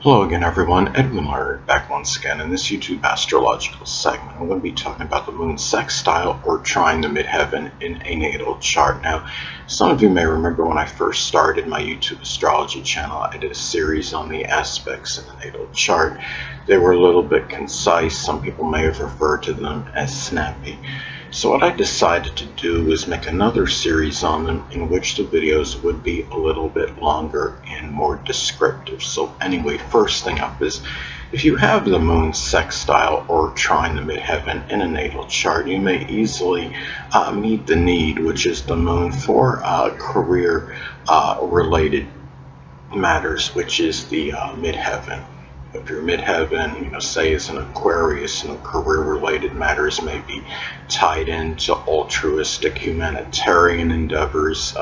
Hello again everyone, Edwin Learnard back once again in this YouTube astrological segment. I'm going to be talking about the moon sextile or trine the midheaven in a natal chart. Now, some of you may remember when I first started my YouTube astrology channel, I did a series on the aspects in the natal chart. They were a little bit concise. Some people may have referred to them as snappy. So what I decided to do was make another series on them in which the videos would be a little bit longer and more descriptive. So anyway, first thing up is if you have the moon sextile or trine the midheaven in a natal chart, you may easily meet the need, which is the moon, for career related matters, which is the midheaven. If your midheaven, say is an Aquarius, career-related matters may be tied into altruistic humanitarian endeavors,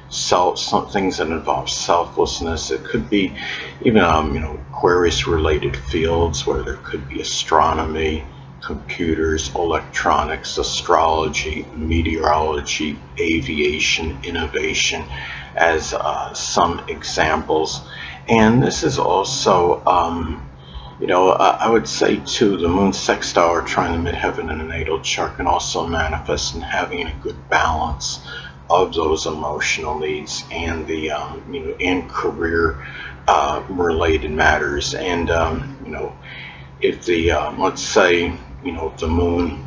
some things that involve selflessness. It could be even, Aquarius-related fields where there could be astronomy, computers, electronics, astrology, meteorology, aviation, innovation, as some examples. And this is also, I would say too, the moon sextile or trine the midheaven in a natal chart can also manifest in having a good balance of those emotional needs and the, and career related matters. And, if the, let's say, if the moon,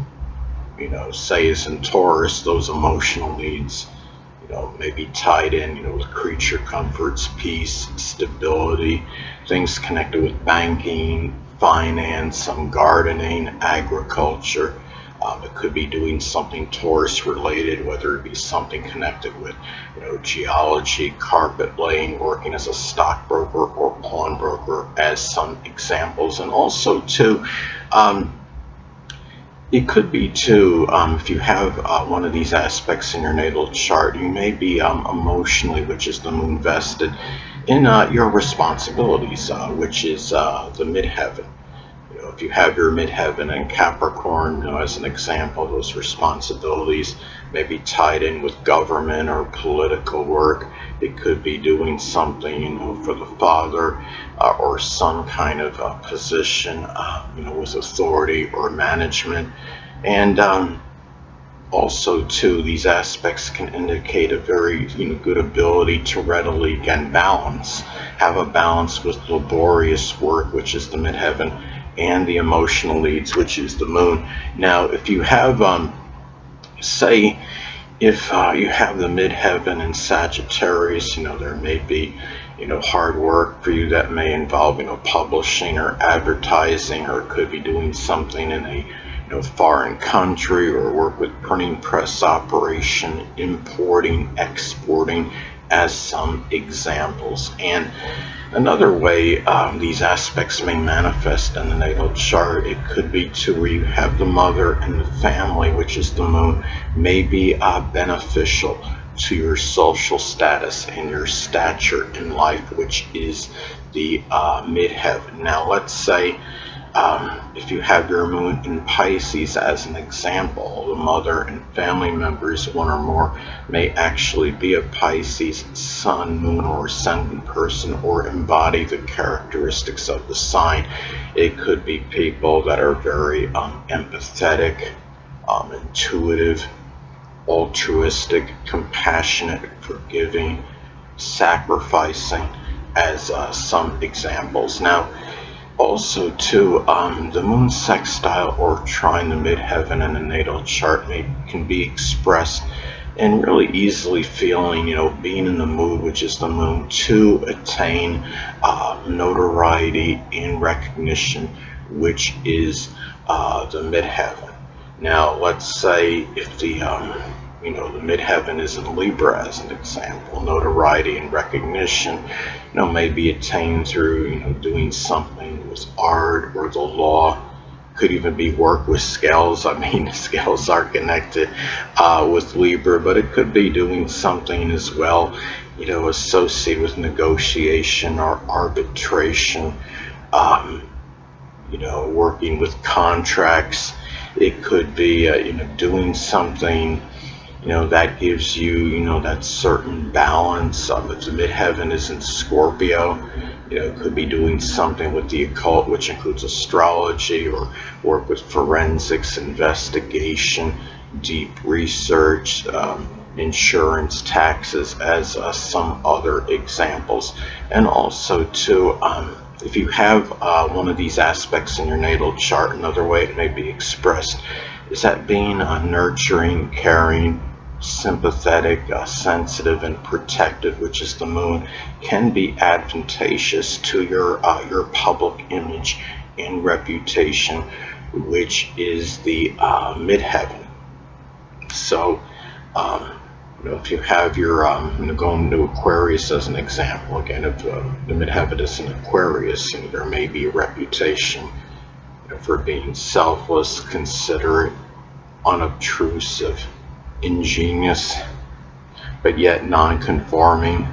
say is in Taurus, those emotional needs, may be tied in, with creature comforts, peace, stability, things connected with banking, finance, some gardening, agriculture. It could be doing something Taurus related, whether it be something connected with, geology, carpet laying, working as a stockbroker or pawnbroker, as some examples. And also too, it could be too, if you have one of these aspects in your natal chart, you may be emotionally, which is the moon, vested in your responsibilities, which is the midheaven. If you have your midheaven in Capricorn, as an example, those responsibilities may be tied in with government or political work. It could be doing something, for the father, or some kind of position, with authority or management. And also too, these aspects can indicate a very good ability to readily, again, have a balance with laborious work, which is the midheaven, and the emotional needs, which is the moon. Now, if you have, say, if you have the midheaven in Sagittarius, there may be, hard work for you that may involve, publishing or advertising, or it could be doing something in a, foreign country, or work with printing press operation, importing, exporting, as some examples. And another way these aspects may manifest in the natal chart, it could be to where you have the mother and the family, which is the moon, may be beneficial to your social status and your stature in life, which is the midheaven. Now, let's say if you have your moon in Pisces, as an example, the mother and family members, one or more, may actually be a Pisces sun, moon, or ascendant person, or embody the characteristics of the sign. It could be people that are very empathetic, intuitive, altruistic, compassionate, forgiving, sacrificing, as some examples. Now, also too, the moon sextile or trine the midheaven in a natal chart can be expressed in really easily feeling, being in the mood, which is the moon, to attain notoriety and recognition, which is the midheaven. Now, let's say if the the midheaven is in Libra, as an example, notoriety and recognition, may be attained through, doing something with art or the law. Could even be work with scales. Scales are connected with Libra, but it could be doing something as well, associated with negotiation or arbitration, working with contracts. It could be, doing something, that gives you, that certain balance. If the midheaven is in Scorpio, could be doing something with the occult, which includes astrology, or work with forensics, investigation, deep research, insurance, taxes, as some other examples. And also, too, if you have one of these aspects in your natal chart, another way it may be expressed is that being nurturing, caring, sympathetic, sensitive, and protective, which is the moon, can be advantageous to your public image and reputation, which is the midheaven. So, if you have your, going to Aquarius as an example, again, if the midheaven is in Aquarius, there may be a reputation for being selfless, considerate, unobtrusive, ingenious, but yet non-conforming,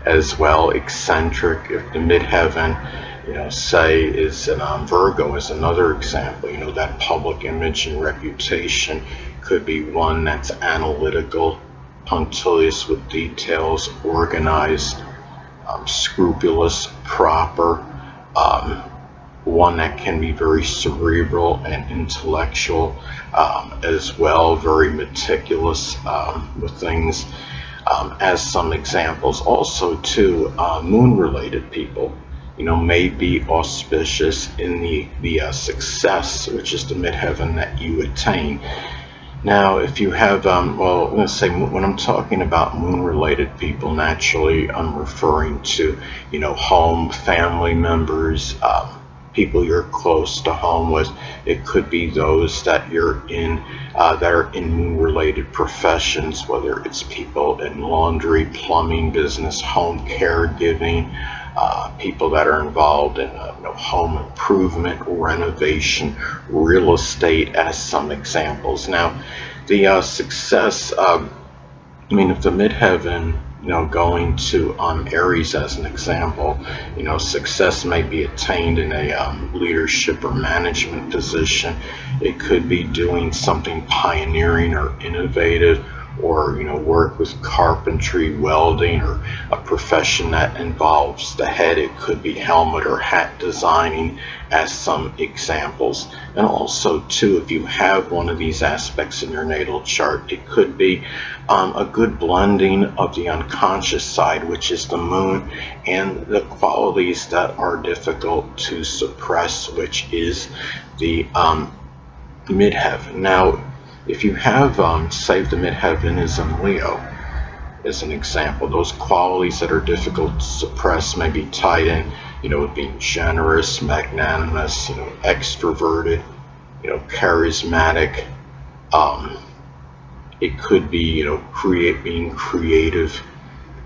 as well eccentric. If the midheaven, say is in Virgo, is another example. That public image and reputation could be one that's analytical, punctilious with details, organized, scrupulous, proper, one that can be very cerebral and intellectual, as well, very meticulous with things, as some examples. Also, too, moon-related people, may be auspicious in the success, which is the midheaven, that you attain. Now, if you have, well, I'm going to say, when I'm talking about moon-related people, naturally I'm referring to, home, family members, people you're close to home with. It could be those that you're in, that are in moon-related professions, whether it's people in laundry, plumbing business, home caregiving, people that are involved in home improvement, renovation, real estate, as some examples. Now, the success, if the midheaven, going to Aries as an example, success may be attained in a leadership or management position. It could be doing something pioneering or innovative, or work with carpentry, welding, or a profession that involves the head. It could be helmet or hat designing, as some examples. And also, too, if you have one of these aspects in your natal chart, it could be a good blending of the unconscious side, which is the moon, and the qualities that are difficult to suppress, which is the midheaven. Now, if you have, say, the midheaven is in Leo, as an example, those qualities that are difficult to suppress may be tied in, with being generous, magnanimous, extroverted, charismatic. It could be, being creative,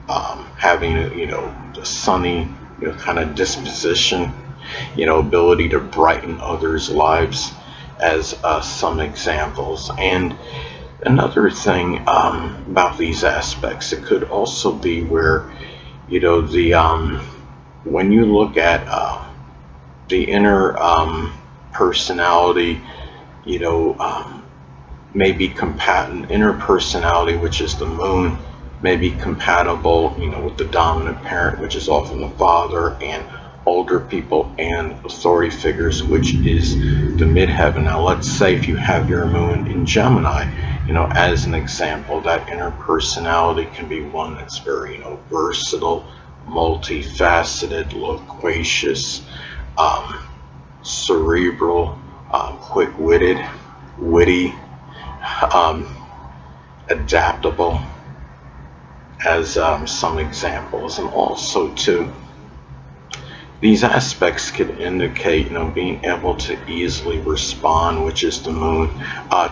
having a sunny, kind of disposition, ability to brighten others' lives, as some examples. And another thing about these aspects, it could also be where, the when you look at the inner personality, may be inner personality, which is the moon, may be compatible, with the dominant parent, which is often the father, and older people and authority figures, which is the midheaven. Now, let's say if you have your moon in Gemini, as an example, that inner personality can be one that's very, versatile, multifaceted, loquacious, cerebral, quick-witted, witty, adaptable, as some examples. And also, too, these aspects could indicate, being able to easily respond, which is the moon,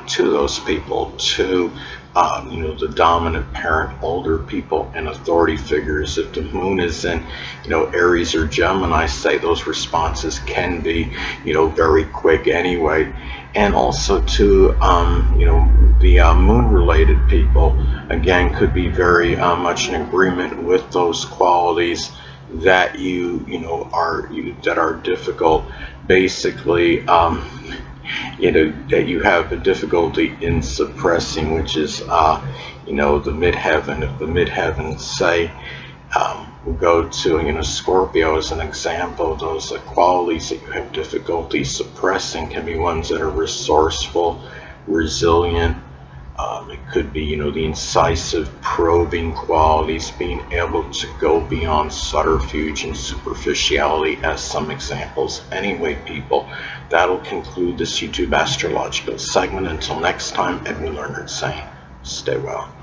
to those people, to, the dominant parent, older people, and authority figures. If the moon is in, Aries or Gemini, say, those responses can be, very quick anyway. And also, too, the moon-related people, again, could be very much in agreement with those qualities that that are difficult, basically, that you have a difficulty in suppressing, which is the midheaven. If the midheaven, say, We'll go to, Scorpio as an example. Those qualities that you have difficulty suppressing can be ones that are resourceful, resilient. It could be, the incisive, probing qualities, being able to go beyond subterfuge and superficiality as some examples. Anyway, people, that'll conclude this YouTube astrological segment. Until next time, Edwin Learnard saying, stay well.